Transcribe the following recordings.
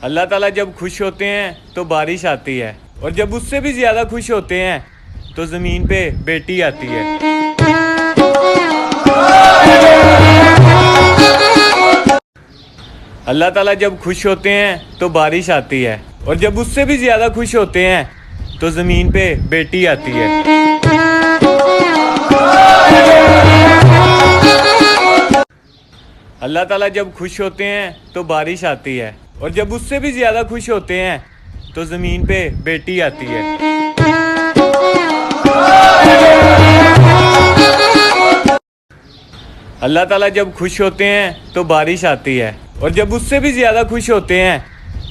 अल्लाह ताला जब खुश होते हैं तो बारिश आती है, और जब उससे भी ज़्यादा खुश होते हैं तो ज़मीन पे बेटी आती है। अल्लाह ताला जब खुश होते हैं तो बारिश आती है, और जब उससे भी ज़्यादा खुश होते हैं तो ज़मीन पे बेटी आती है। अल्लाह ताला जब खुश होते हैं तो बारिश आती है, और जब उससे भी ज़्यादा खुश होते हैं तो ज़मीन पे बेटी आती है। अल्लाह ताला जब खुश होते हैं तो बारिश आती है, और जब उससे भी ज़्यादा खुश होते हैं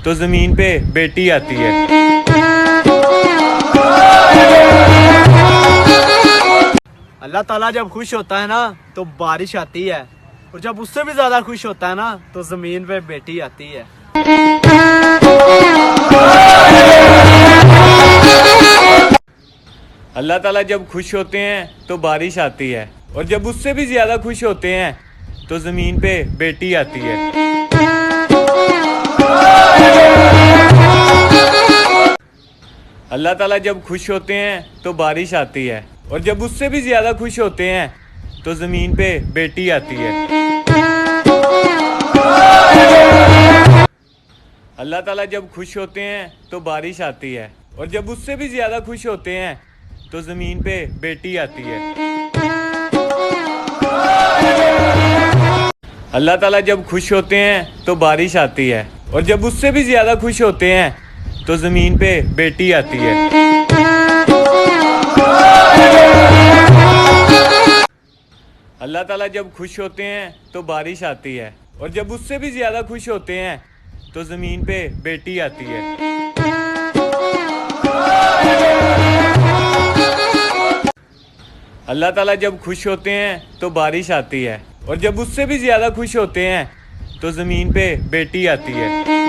तो ज़मीन पे बेटी आती है। अल्लाह ताला जब खुश होता है ना तो बारिश आती है, और जब उससे भी ज्यादा खुश होता है ना तो जमीन पे बेटी आती है। अल्लाह ताला जब खुश होते हैं तो बारिश आती है, और जब उससे भी ज़्यादा खुश होते हैं तो ज़मीन पे बेटी आती है। अल्लाह ताला जब खुश होते हैं तो बारिश आती है, और जब उससे भी ज़्यादा खुश होते हैं तो ज़मीन पे बेटी आती है। अल्लाह ताला जब खुश होते हैं तो बारिश आती है, और जब उससे भी ज़्यादा खुश होते हैं तो ज़मीन पे बेटी आती है। अल्लाह ताला जब खुश होते हैं तो बारिश आती है, और जब उससे भी ज़्यादा खुश होते हैं तो ज़मीन पे बेटी आती है। अल्लाह ताला जब खुश होते हैं तो बारिश आती है, और जब उससे भी ज़्यादा खुश होते हैं तो ज़मीन पे बेटी आती है। अल्लाह ताला जब खुश होते हैं तो बारिश आती है, और जब उससे भी ज़्यादा खुश होते हैं तो ज़मीन पे बेटी आती है।